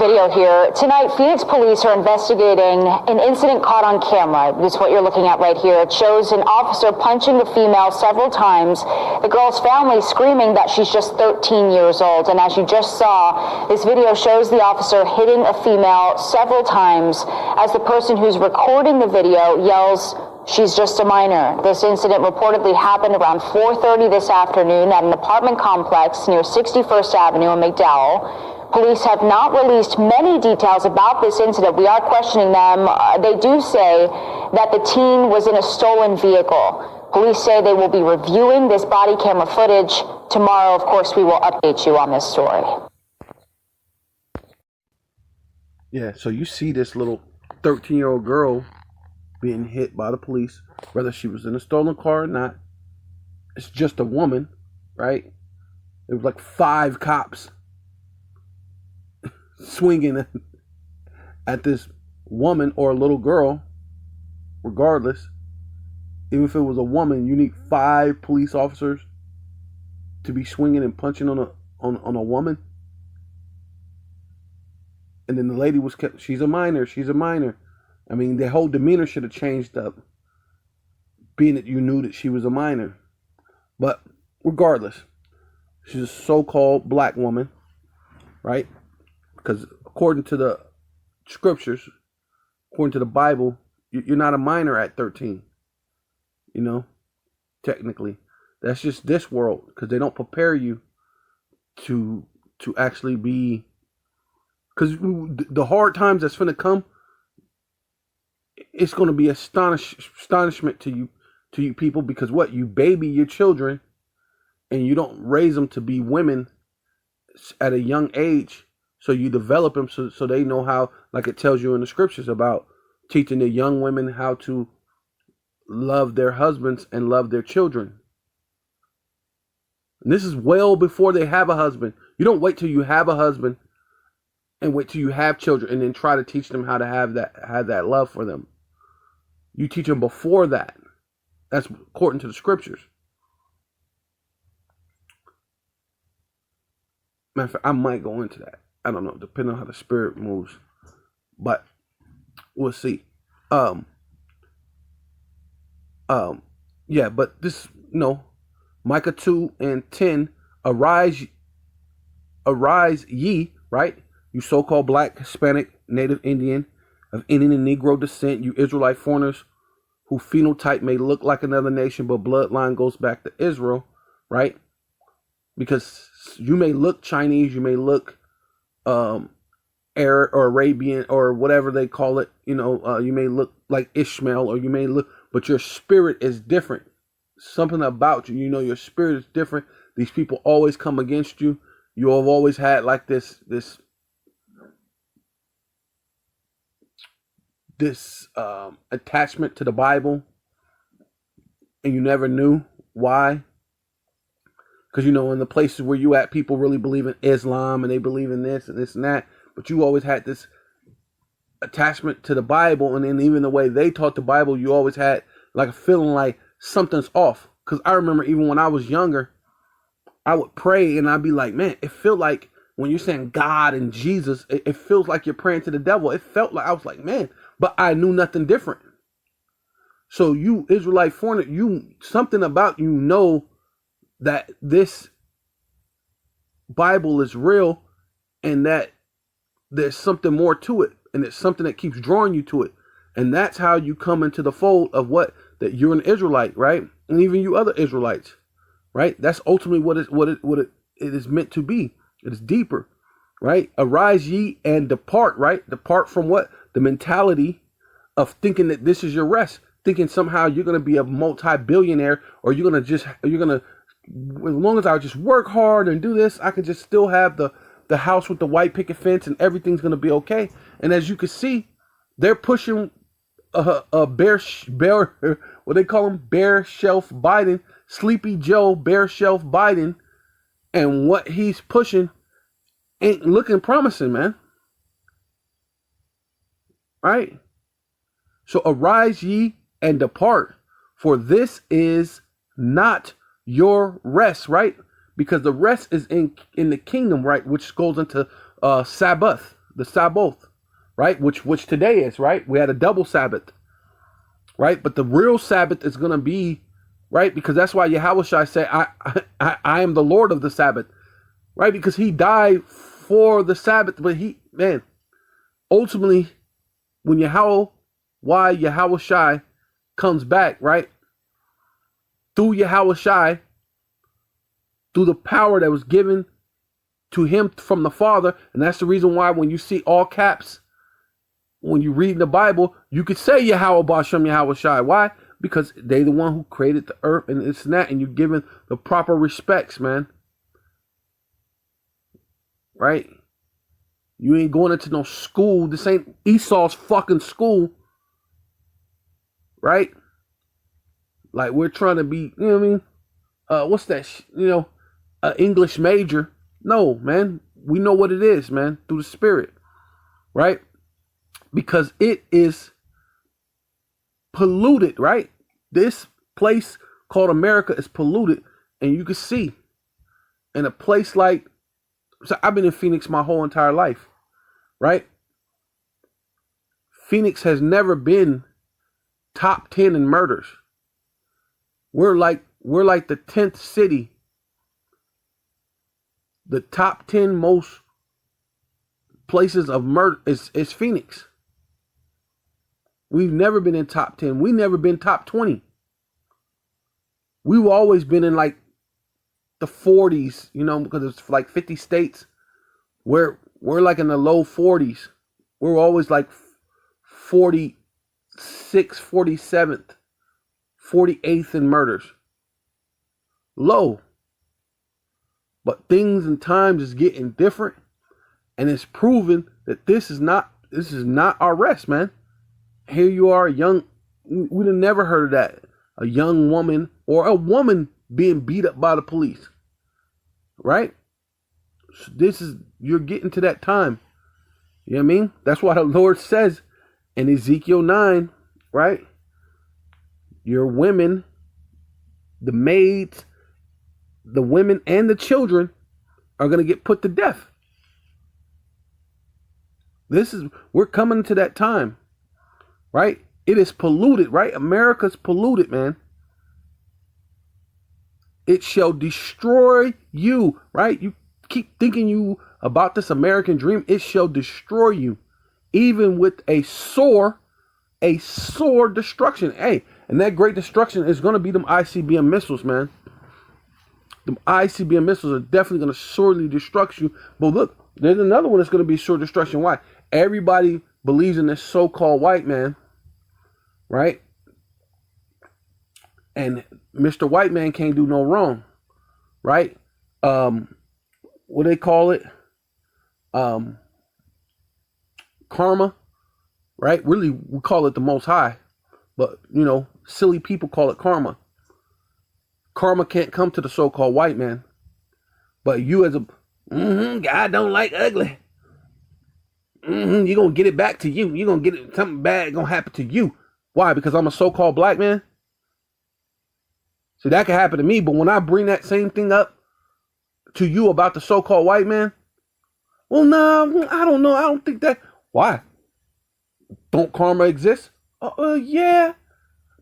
video here. Tonight, Phoenix police are investigating an incident caught on camera. This is what you're looking at right here. It shows an officer punching the female several times. The girl's family screaming that she's just 13 years old. And as you just saw, this video shows the officer hitting a female several times as the person who's recording the video yells, "She's just a minor." This incident reportedly happened around 4:30 this afternoon at an apartment complex near 61st Avenue in McDowell. Police have not released many details about this incident. We are questioning them. They do say that the teen was in a stolen vehicle. Police say they will be reviewing this body camera footage. Tomorrow, of course, we will update you on this story. Yeah, so you see this little 13-year-old girl being hit by the police, whether she was in a stolen car or not. It's just a woman, right? There was like 5 cops swinging at this woman or a little girl. Regardless, even if it was a woman, you need 5 police officers to be swinging and punching on a woman. And then the lady was kept, she's a minor. I mean, their whole demeanor should have changed up, being that you knew that she was a minor. But regardless, she's a so-called black woman, right? Because according to the scriptures, according to the Bible, you're not a minor at 13. You know, technically. That's just this world, because they don't prepare you to actually be, because the hard times that's going to come, it's going to be astonishment to you people, because what, you baby your children and you don't raise them to be women at a young age, so you develop them so they know how, like it tells you in the scriptures about teaching the young women how to love their husbands and love their children. And this is well before they have a husband. You don't wait till you have a husband and wait till you have children and then try to teach them how to have that love for them. You teach them before that. That's according to the scriptures. Matter of fact, I might go into that. I don't know, depending on how the spirit moves. But we'll see. Yeah, but this, Micah 2:10, arise ye, right? You so-called black, Hispanic, Native Indian, of Indian and Negro descent, you Israelite foreigners who phenotype may look like another nation, but bloodline goes back to Israel, right? Because you may look Chinese, you may look Arab or Arabian or whatever they call it, you may look like Ishmael, or you may look, but your spirit is different. Something about you, your spirit is different. These people always come against you. You have always had like this attachment to the Bible, and you never knew why. Because in the places where you at, people really believe in Islam and they believe in this and this and that, but you always had this attachment to the Bible, and then even the way they taught the Bible, you always had like a feeling like something's off. Because I remember even when I was younger, I would pray and I'd be like, man, it felt like when you're saying God and Jesus, it feels like you're praying to the devil. It felt like, I was like, man, but I knew nothing different. So you Israelite foreigner, something about that this Bible is real, and that there's something more to it, and it's something that keeps drawing you to it. And that's how you come into the fold of that you're an Israelite, right? And even you other Israelites, right? That's ultimately what it is meant to be. It is deeper, right? Arise ye and depart, right? Depart from what? The mentality of thinking that this is your rest, thinking somehow you're going to be a multi-billionaire, or you're going to, as long as I just work hard and do this, I can just still have the house with the white picket fence and everything's going to be okay. And as you can see, they're pushing a bear, what they call him, Bear Shelf Biden, Sleepy Joe, Bear Shelf Biden. And what he's pushing ain't looking promising, man. Right? So arise ye and depart, for this is not your rest, right? Because the rest is in the kingdom, right? Which goes into Sabbath, the Sabbath, right? Which today is, right? We had a double Sabbath, right? But the real Sabbath is going to be, right? Because that's why Yahushua said, I am the Lord of the Sabbath, right? Because he died for the Sabbath. But ultimately, when Yahushua comes back, right? Through Yahushua, through the power that was given to him from the Father. And that's the reason why when you see all caps, when you read the Bible, you could say Yahweh Bashem Yahushua. Why? Because they the one who created the earth and this and that, and you're given the proper respects, man. Right? You ain't going into no school. This ain't Esau's fucking school. Right? Like we're trying to be, you know what I mean? What's that? English major. No, man. We know what it is, man. Through the Spirit. Right? Because it is polluted, right? This place called America is polluted. And you can see in a place like, so I've been in Phoenix my whole entire life, right? Phoenix has never been top 10 in murders. We're like the 10th city. The top 10 most places of murder is Phoenix. We've never been in top 10. We've never been top 20. We've always been in like the 40s, because it's like 50 states. We're like in the low 40s. We're always like 46th, 47th, 48th in murders. Low. But things and times is getting different. And it's proven that this is not our rest, man. Here you are, we'd have never heard of that. A young woman or a woman being beat up by the police. Right? So you're getting to that time. You know what I mean? That's why the Lord says in Ezekiel 9, right? Your women, the maids, the women and the children are going to get put to death. We're coming to that time, right? It is polluted, right? America's polluted, man. It shall destroy you, right? You keep thinking you about this American dream. It shall destroy you, even with a sore destruction. Hey, and that great destruction is going to be them ICBM missiles, man. The ICBM missiles are definitely going to sorely destruct you. But look, there's another one that's going to be sure destruction. Why? Everybody believes in this so-called white man, right? And Mr. White Man can't do no wrong, right? What they call it? Karma, right? Really, we call it the Most High. But, silly people call it karma. Karma can't come to the so-called white man. But you as a God don't like ugly. You're going to get it back to you. You're going to get it, something bad going to happen to you. Why? Because I'm a so-called black man? See, that could happen to me. But when I bring that same thing up to you about the so-called white man, well, no, I don't know. I don't think that. Why? Don't karma exist? Yeah.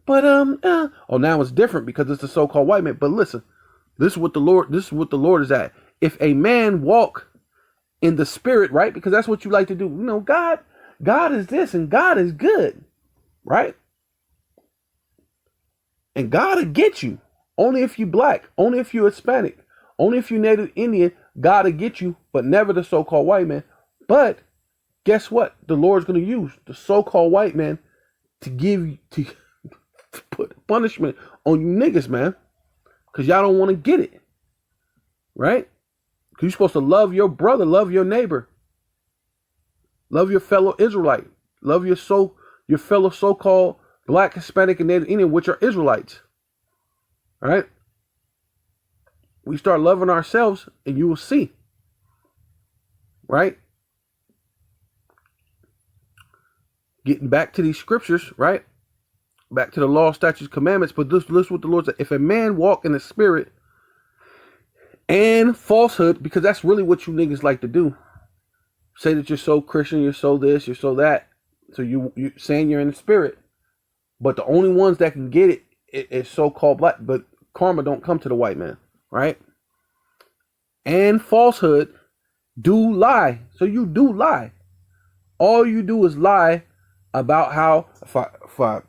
But now it's different because it's the so-called white man. But listen, this is what the Lord is at. If a man walk in the spirit, right? Because that's what you like to do. God is this and God is good, right? And God will get you. Only if you black, only if you Hispanic, only if you Native Indian, God will get you, but never the so-called white man. But guess what? The Lord's going to use the so-called white man to put punishment on you niggas, man. Because y'all don't want to get it. Right? Because you're supposed to love your brother, love your neighbor. Love your fellow Israelite. Love your fellow so-called black, Hispanic, and Native Indian, which are Israelites. All right? We start loving ourselves and you will see. Right? Getting back to these scriptures, right? Back to the law, statutes, commandments. But this is what the Lord said. If a man walk in the spirit and falsehood, because that's really what you niggas like to do. say that you're so Christian, you're so this, you're so that. So you saying you're in the spirit, but the only ones that can get it is so-called black. But karma don't come to the white man, right? And falsehood do lie. So you do lie. All you do is lie about how if I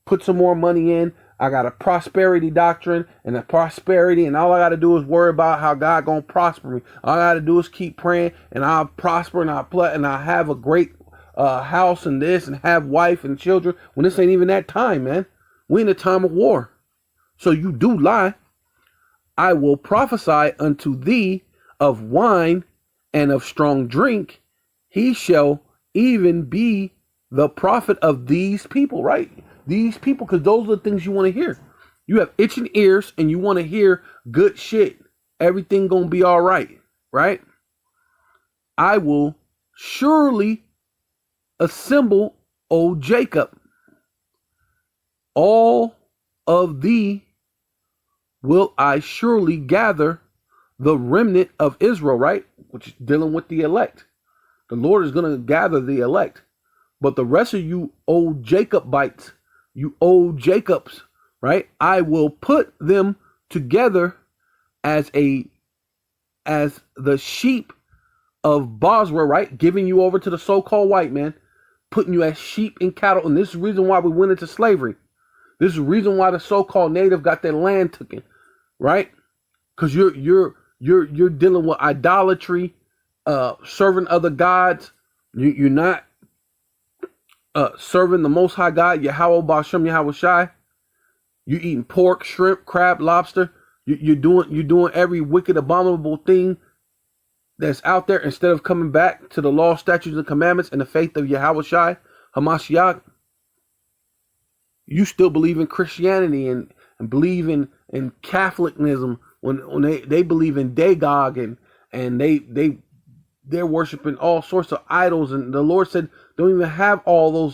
put some more money in, I got a prosperity doctrine and a prosperity, and all I got to do is worry about how God gonna prosper me. All I got to do is keep praying, and I'll prosper, and I'll have a great house and this, and have wife and children. When this ain't even that time, man. We in a time of war. So you do lie. I will prophesy unto thee of wine and of strong drink. He shall even be the prophet of these people, right? These people, because those are the things you want to hear. You have itching ears and you want to hear good shit. Everything gonna be all right, right? I will surely assemble, O Jacob. All of thee will I surely gather, the remnant of Israel, right? Which is dealing with the elect. The Lord is going to gather the elect. But the rest of you old Jacobites, you old Jacobs, right? I will put them together as the sheep of Bozrah, right? Giving you over to the so-called white man, putting you as sheep and cattle. And this is the reason why we went into slavery. This is the reason why the so-called native got their land taken, right? Because you're dealing with idolatry, serving other gods. You're not serving the Most High God, Yahweh Bashem Yahweh Shai. You're eating pork, shrimp, crab, lobster. You're doing every wicked, abominable thing that's out there instead of coming back to the law, statutes, and commandments and the faith of Yahweh Shai, Hamashiach. You still believe in Christianity and believe in Catholicism when they believe in Dagon and they're worshiping all sorts of idols, and the Lord said don't even have all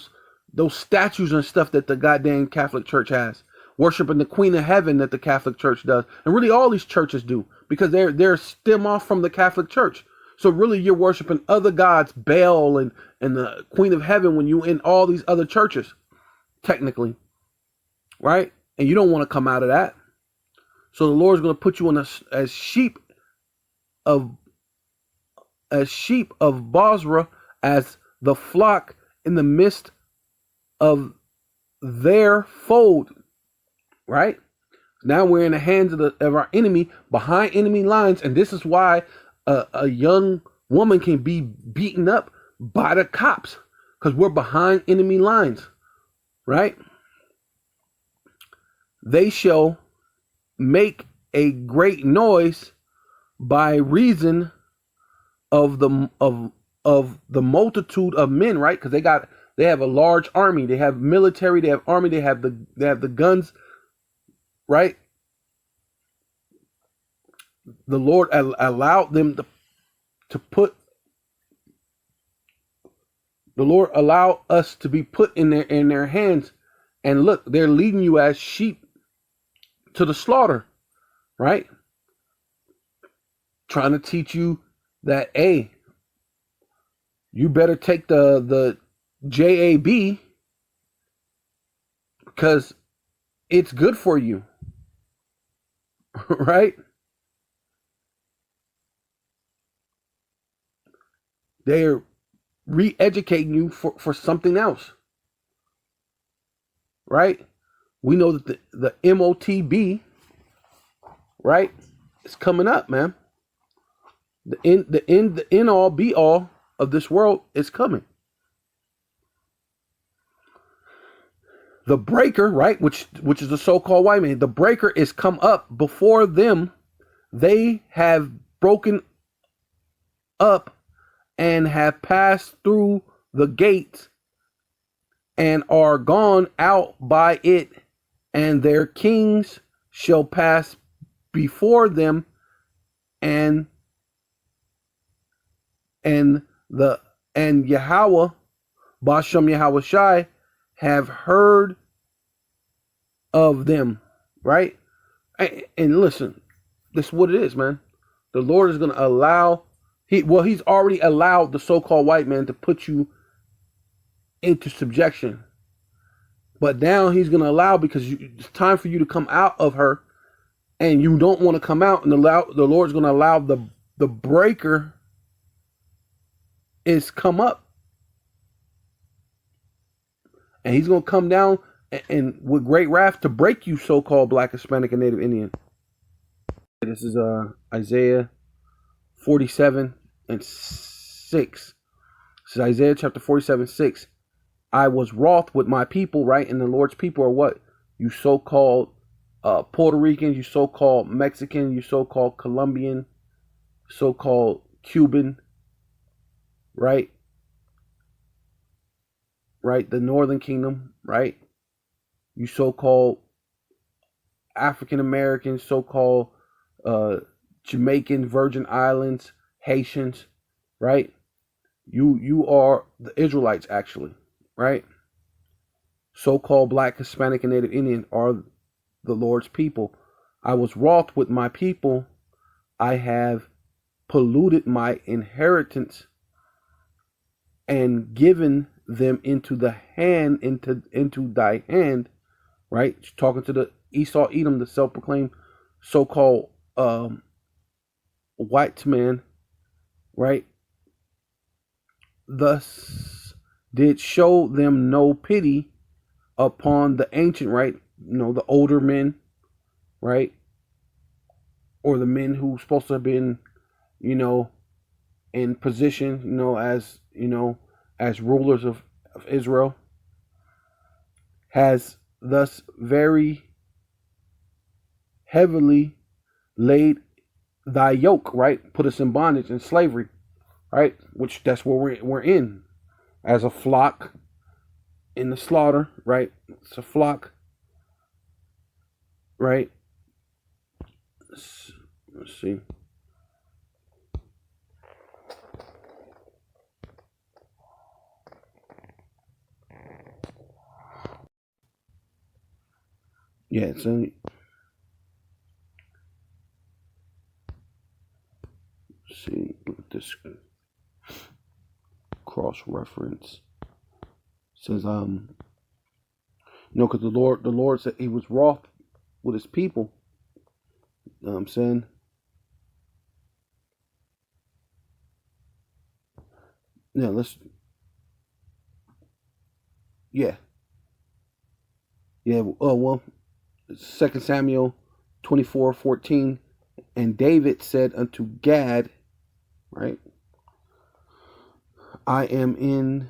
those statues and stuff that the goddamn Catholic Church has. Worshiping the Queen of Heaven that the Catholic Church does, and really all these churches do, because they're stem off from the Catholic Church. So really you're worshiping other gods, Baal and the Queen of Heaven, when you in all these other churches, technically, right? And you don't want to come out of that. So the Lord's going to put you as sheep of Bozrah, as the flock in the midst of their fold, right? Now we're in the hands of our enemy, behind enemy lines, and this is why a young woman can be beaten up by the cops, because we're behind enemy lines, right? They shall make a great noise by reason of the multitude of men, right? Because they have a large army, they have military, they have army, they have the guns, right? The Lord allowed them to put. The Lord allowed us to be put in their hands, and look, they're leading you as sheep to the slaughter, right? Trying to teach you that, hey, you better take the JAB because it's good for you, right? They're re-educating you for something else, right? We know that the MOTB, right, is coming up, man. The end all be all of this world is coming. The breaker, right, which is the so-called white man, the breaker is come up before them. They have broken up and have passed through the gates and are gone out by it, and their kings shall pass before them, and Yahweh Bashem Yahweh Shai have heard of them, right? And listen, this is what it is, man. The Lord is going to allow He's already allowed the so-called white man to put you into subjection. But now he's going to allow, because it's time for you to come out of her, and you don't want to come out, and the Lord's going to allow the breaker is come up. And he's going to come down and with great wrath to break you, so-called Black, Hispanic, and Native Indian. This is Isaiah 47 and 6. This is Isaiah chapter 47, 6. I was wroth with my people, right? And the Lord's people are what? You so-called Puerto Ricans, you so-called Mexican, you so-called Colombian, so-called Cuban, right? Right? The Northern Kingdom, right? You so-called African Americans, so-called Jamaican, Virgin Islands, Haitians, right? You are the Israelites, actually, right? So-called Black, Hispanic, and Native Indian are the Lord's people. I was wroth with my people. I have polluted my inheritance and given them into the hand, into thy hand, right? She's talking to the Esau, Edom, the self-proclaimed so-called white man, right? Thus did show them no pity upon the ancient, right? The older men, right? Or the men who supposed to have been, in position, as rulers of Israel, has thus very heavily laid thy yoke, right? Put us in bondage and slavery, right? Which that's where we're in, as a flock in the slaughter, right? It's a flock, right? Let's see. Yeah, it's only. See, look at this cross reference. Says because the Lord said he was wroth with his people. You know what I'm saying? Yeah, well, 2 Samuel 24:14, and David said unto Gad, right? I am in,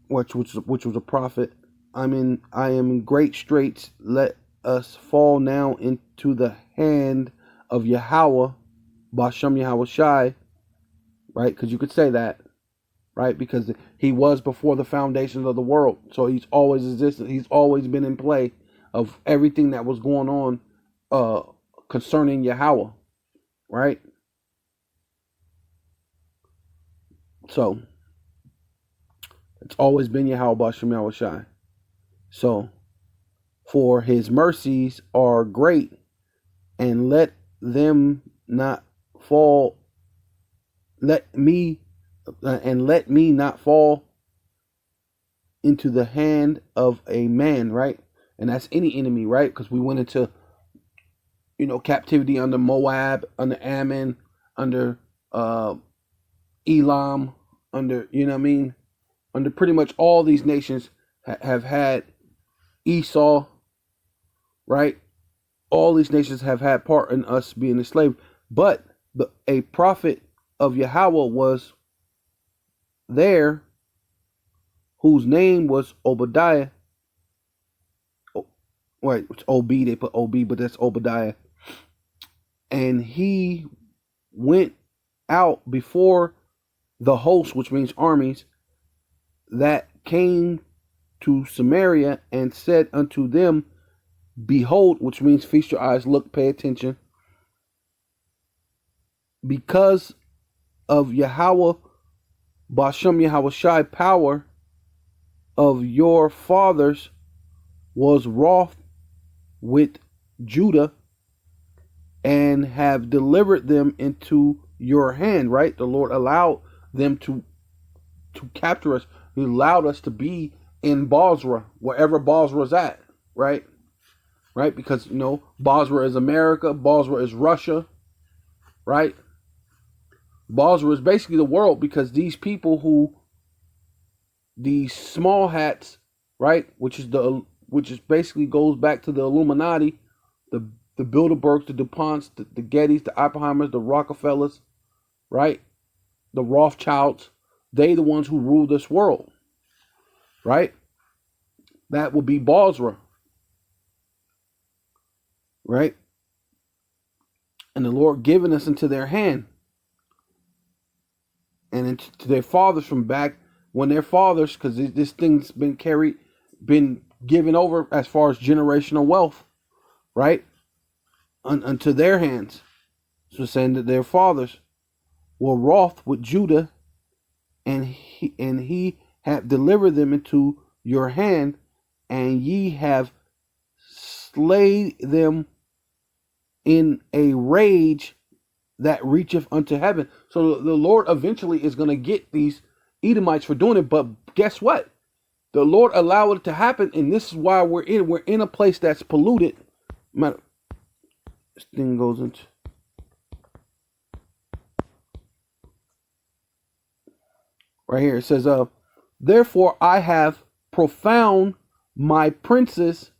which was a prophet. I am in great straits. Let us fall now into the hand of Yahweh, Bashem Yahweh Shai, right? Because you could say that, right? Because he was before the foundations of the world, so he's always existed. He's always been in play of everything that was going on concerning Yahweh, right? So it's always been Yahweh Bashem Yahweh Shai. So, for his mercies are great, and let them not fall. Let me not fall into the hand of a man, right? And that's any enemy, right? Because we went into, captivity under Moab, under Ammon, under Elam, under, under pretty much all these nations have had Esau, right? All these nations have had part in us being enslaved. But a prophet of Yahweh was there whose name was Obadiah. Right, it's OB, they put OB, but that's Obadiah. And he went out before the host, which means armies, that came to Samaria, and said unto them, behold, which means feast your eyes, look, pay attention, because of Yahweh, Bashem Yahweh Shai power of your fathers was wroth with Judah, and have delivered them into your hand, right? The Lord allowed them to capture us. He allowed us to be in Basra, wherever Basra is at, right? Right? Because, Basra is America, Basra is Russia, right? Basra is basically the world, because these people these small hats, right? Which is basically goes back to the Illuminati, the Bilderbergs, the DuPonts, the Gettys, the Oppenheimers, the Rockefellers, right? The Rothschilds. They the ones who rule this world, right? That would be Basra, right? And the Lord given us into their hand and into their fathers from back when their fathers, because this thing's been given over as far as generational wealth, right? Unto their hands. So saying that their fathers were wroth with Judah, and he hath delivered them into your hand, and ye have slayed them in a rage that reacheth unto heaven. So the Lord eventually is going to get these Edomites for doing it. But guess what? The Lord allowed it to happen, and this is why we're in a place that's polluted. This thing goes into right here. It says, therefore I have profound my princes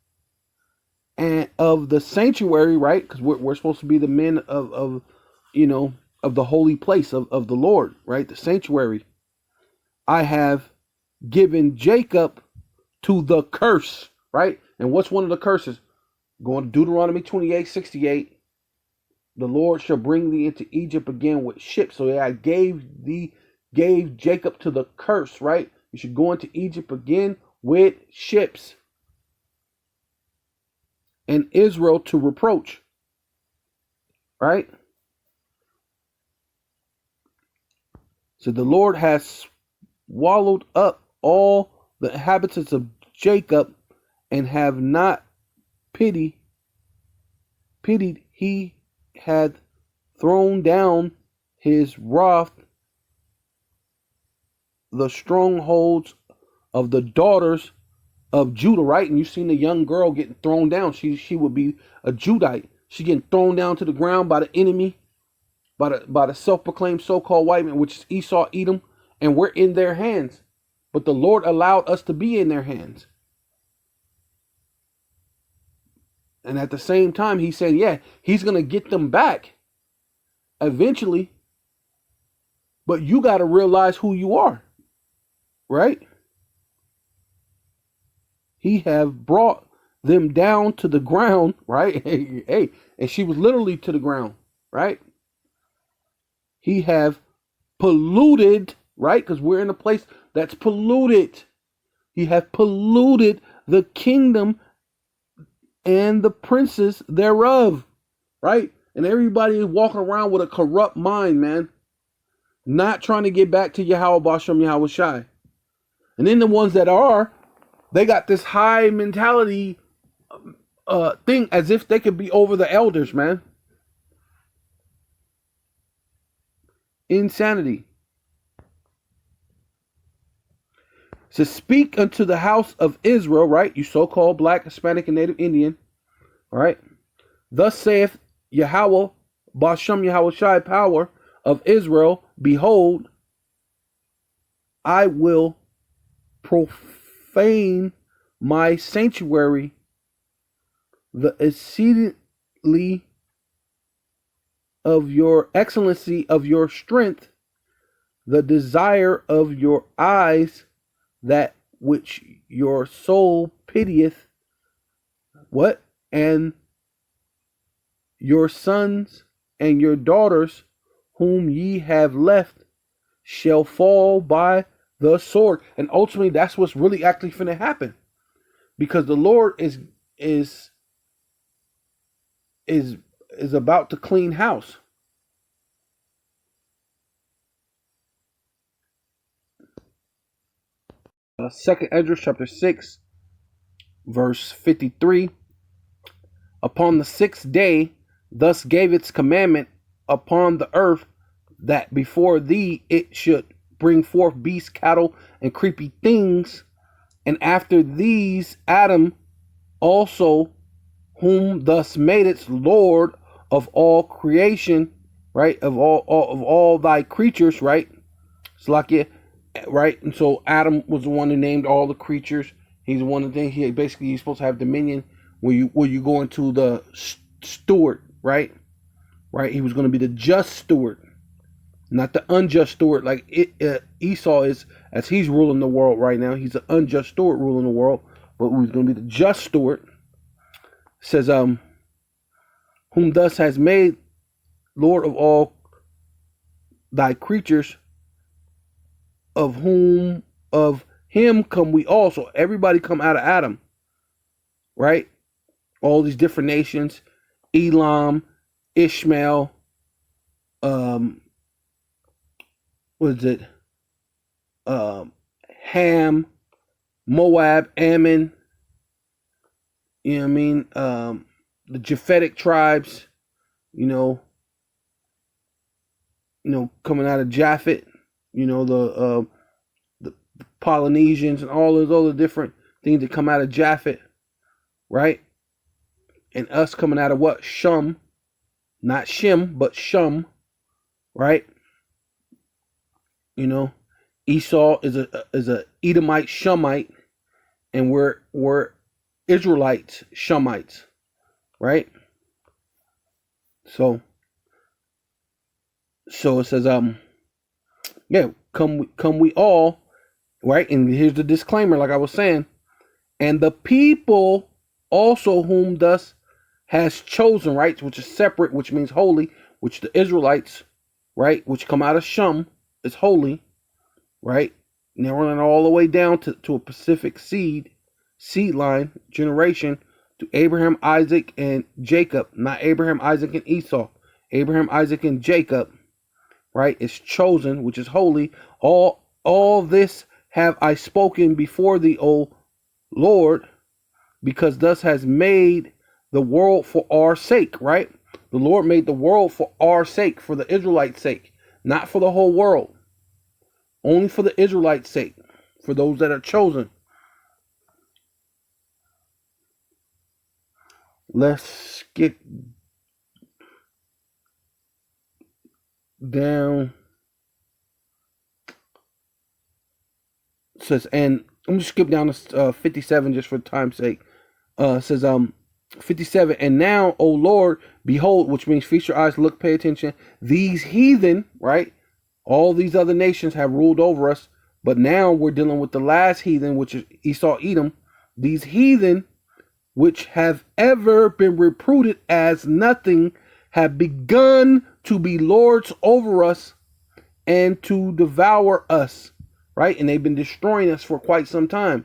and of the sanctuary, right? Because we're supposed to be the men of the holy place of the Lord, right? The sanctuary. I have given Jacob to the curse, right? And what's one of the curses? Going to Deuteronomy 28:68. The Lord shall bring thee into Egypt again with ships. So I gave Jacob to the curse, right? You should go into Egypt again with ships. And Israel to reproach, right? So the Lord has swallowed up all the inhabitants of Jacob, and have not pitied. He had thrown down his wrath, the strongholds of the daughters of Judah, right? And you've seen the young girl getting thrown down. She would be a Judite. She getting thrown down to the ground by the enemy, by the self-proclaimed so-called white man, which is Esau, Edom, and we're in their hands. But the Lord allowed us to be in their hands. And at the same time, he said, yeah, he's going to get them back eventually. But you got to realize who you are, right? He have brought them down to the ground, right? Hey, and she was literally to the ground, right? He have polluted, right? Because we're in a place that's polluted. He have polluted the kingdom and the princes thereof, right? And everybody is walking around with a corrupt mind, man. Not trying to get back to Yahweh Bashem Yahweh Shai. And then the ones that are, they got this high mentality thing as if they could be over the elders, man. Insanity. So speak unto the house of Israel, right? You so-called black, Hispanic, and Native Indian, right? Thus saith Yahweh Bashem Yahweh Shai, power of Israel, behold, I will profane my sanctuary, the exceedingly of your excellency of your strength, the desire of your eyes, that which your soul pitieth. What? And your sons and your daughters whom ye have left shall fall by the sword. And ultimately that's what's really actually finna happen, because the Lord is about to clean house. Second Ezra chapter 6 verse 53. Upon the 6th day thus gave its commandment upon the earth, that before thee it should bring forth beasts, cattle, and creepy things, and after these Adam also, whom thus made it Lord of all creation, right? Of all thy creatures, right? It's like it, right? And so Adam was the one who named all the creatures. He's the one that he's supposed to have dominion. Where you go into the steward, right? Right? He was going to be the just steward, not the unjust steward like Esau is, as he's ruling the world right now. He's an unjust steward ruling the world, but he's going to be the just steward. It says, whom thus has made Lord of all thy creatures, of him come we all. So everybody come out of Adam, right? All these different nations, Elam, Ishmael, what is it? Ham, Moab, Ammon, you know what I mean? The Japhetic tribes, coming out of Japhet, the Polynesians and all those other different things that come out of Japhet, right? And us coming out of what? Shum, not Shem, but Shum, right? Esau is a Edomite, Shumite, and we're Israelites, Shumites, right? So it says, come we all, right? And here's the disclaimer, like I was saying, and the people also whom thus has chosen, right? Which is separate, which means holy, which the Israelites, right? Which come out of Shum is holy, right? And they're running all the way down to a Pacific seed line, generation, to Abraham, Isaac, and Jacob. Not Abraham, Isaac, and Esau. Abraham, Isaac, and Jacob, right? Is chosen, which is holy. All this have I spoken before thee, O Lord, because thus has made the world for our sake, right? The Lord made the world for our sake, for the Israelites' sake, not for the whole world. Only for the Israelites' sake, for those that are chosen. Let's get down. It says, and I'm just skip down to 57 just for time's sake. Says 57, and now, O Lord, behold, which means feast your eyes, look, pay attention. These heathen, right? All these other nations have ruled over us, but now we're dealing with the last heathen, which is Esau, Edom. These heathen, which have ever been reputed as nothing, have begun to be lords over us and to devour us, right? And they've been destroying us for quite some time,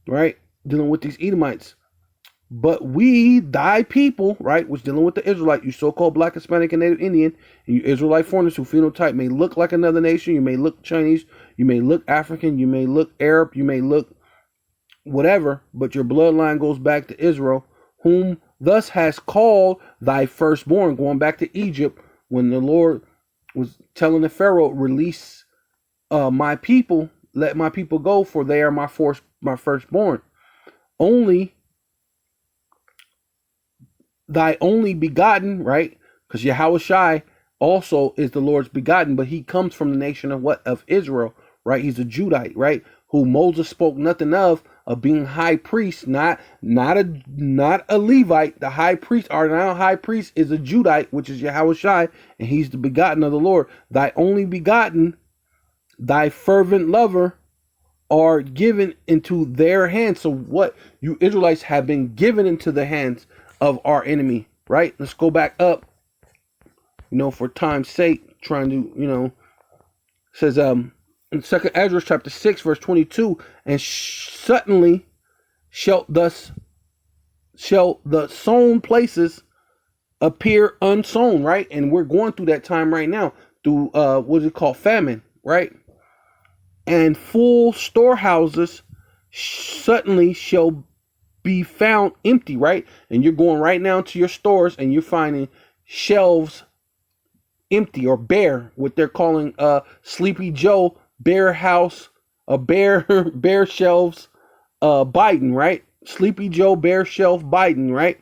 right? Dealing with these Edomites. But we, thy people, right, which dealing with the Israelite, you so-called Black, Hispanic, and Native Indian, and you Israelite foreigners who phenotype may look like another nation, you may look Chinese, you may look African, you may look Arab, you may look whatever, but your bloodline goes back to Israel, whom thus has called thy firstborn, going back to Egypt, when the Lord was telling the Pharaoh, release my people, let my people go, for they are my firstborn. Only thy only begotten, right? Because Yahushai also is the Lord's begotten, but he comes from the nation of what? Of Israel, right? He's a Judite, right? Who Moses spoke nothing of being high priest, not a Levite. The high priest, our now high priest, is a Judite, which is Yahushai, and he's the begotten of the Lord. Thy only begotten, thy fervent lover, are given into their hands. So what? You Israelites have been given into the hands of our enemy, right? Let's go back up, for time's sake, trying to, says, in 2nd Ezra chapter 6, verse 22, and suddenly shall the sown places appear unsown, right? And we're going through that time right now, through, what is it called? Famine, right? And full storehouses suddenly shall be found empty, right? And you're going right now to your stores and you're finding shelves empty or bare, what they're calling Sleepy Joe, bare house, bare bare shelves, Biden, right? Sleepy Joe, bare shelf Biden, right?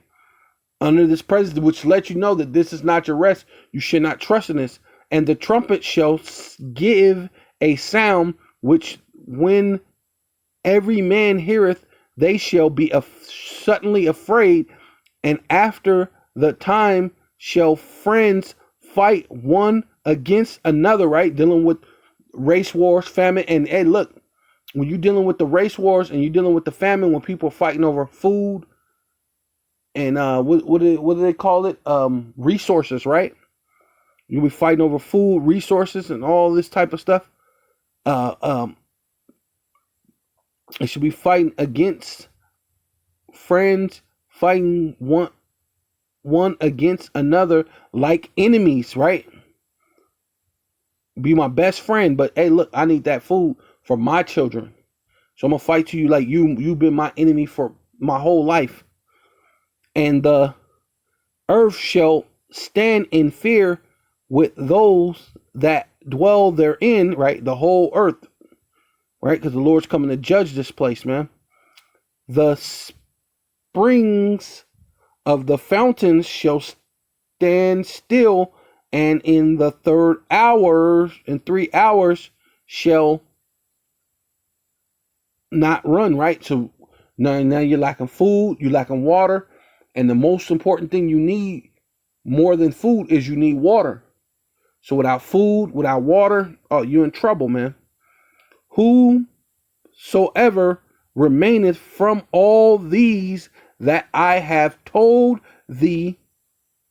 Under this president, which lets you know that this is not your rest. You should not trust in this. And the trumpet shall give a sound, which when every man heareth, they shall be suddenly afraid. And after the time shall friends fight one against another, right? Dealing with race wars, famine. And hey, look, when you're dealing with the race wars and you're dealing with the famine, when people are fighting over food and what do they call it? Resources, right? You'll be fighting over food, resources, and all this type of stuff. It should be fighting against friends, fighting one against another like enemies, right? Be my best friend, but hey, look, I need that food for my children. So I'm gonna fight to you like you've been my enemy for my whole life. And the earth shall stand in fear with those that dwell therein, right? The whole earth, right? Because the Lord's coming to judge this place, man. The springs of the fountains shall stand still, and in the 3 hours shall not run, right? So now you're lacking food, you're lacking water, and the most important thing you need more than food is you need water. So without food, without water, oh, you're in trouble, man. Whosoever remaineth from all these that I have told thee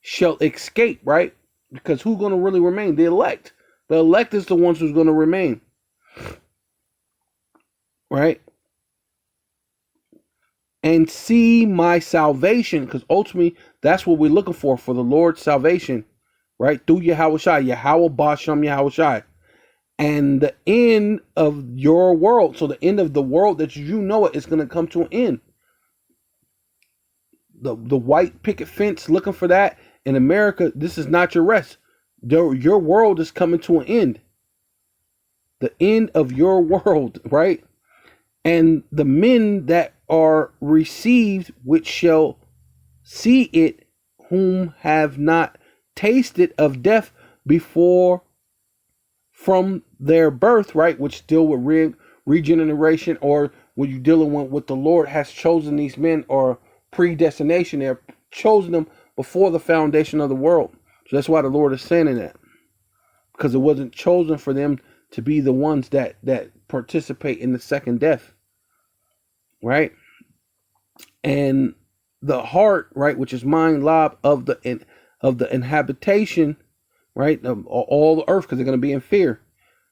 shall escape, right? Because who's going to really remain? The elect. The elect is the ones who's going to remain. Right? And see my salvation, because ultimately that's what we're looking for the Lord's salvation, right? Through Yahweh Shai, Yahweh Bashem Yahweh Shai. And the end of your world, so the end of the world that you know it is going to come to an end. The white picket fence, looking for that in America, this is not your rest. Your world is coming to an end. The end of your world, right? And the men that are received, which shall see it, whom have not tasted of death before from their birth, right? Which deal with regeneration, or when you're dealing with what the Lord has chosen these men, or predestination. They're chosen them before the foundation of the world. So that's why the Lord is saying that, because it wasn't chosen for them to be the ones that participate in the second death, right? And the heart, right, which is mind lob of the inhabitation, right, of all the earth, because they're going to be in fear,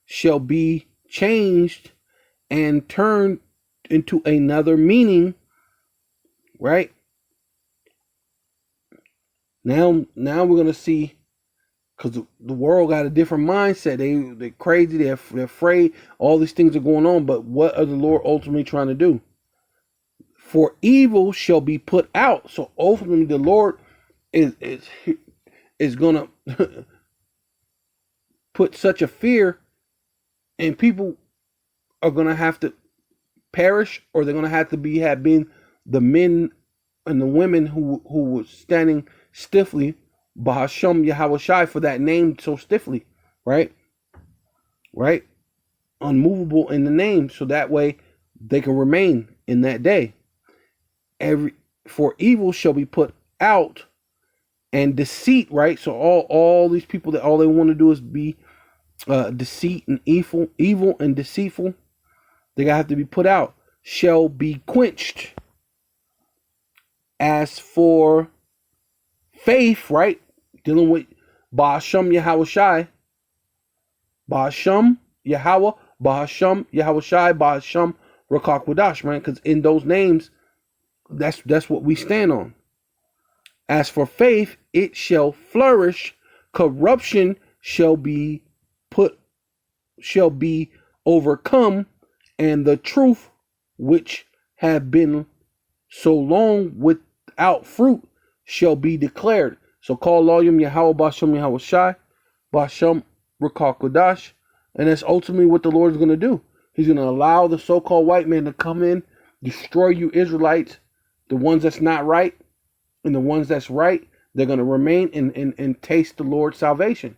shall be changed and turned into another meaning, right? Now we're going to see, because the world got a different mindset. They're crazy. They're afraid. All these things are going on. But what are the Lord ultimately trying to do? For evil shall be put out. So ultimately, the Lord is going to put such a fear, and people are going to have to perish, or they're going to have been the men and the women who were standing stiffly, Bahasham Yahweh Shai, for that name so stiffly, right? Right? Unmovable in the name, so that way they can remain in that day. For evil shall be put out, and deceit, right? So all these people that all they want to do is be deceit and evil and deceitful, they gotta have to be put out, shall be quenched. As for faith, right? Dealing with Bahasham Yahweh Shai, Bahasham Yahweh, Bahasham Yahweh Shai, Bahasham Rakak Wadash, man. Because in those names, that's what we stand on. As for faith, it shall flourish. Corruption shall be overcome, and the truth which have been so long without fruit shall be declared. So call Loyum Yahweh Bashem Yahweh Shai, Bashem Rakal Kodash. And that's ultimately what the Lord is going to do. He's going to allow the so-called white man to come in, destroy you Israelites, the ones that's not right, and the ones that's right, they're going to remain and taste the Lord's salvation.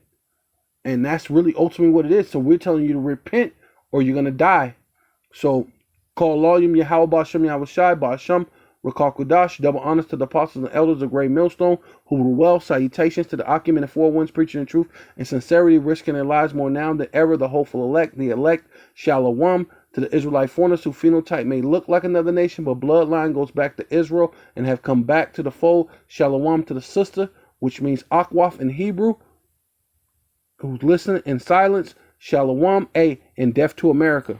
And that's really ultimately what it is. So we're telling you to repent or you're going to die. So call Loyum Yahweh Bashem Yahweh Shai Bashem Rakal Kodash. Double honors to the apostles and elders of Great Millstone who rule well. Salutations to the Akim and the four winds preaching the truth and sincerity, risking their lives more now than ever. The hopeful elect, the elect. Shalom to the Israelite foreigners who phenotype may look like another nation, but bloodline goes back to Israel and have come back to the fold. Shalom to the sister, which means Akwaf in Hebrew, who's listening in silence. Shalom, and death to America.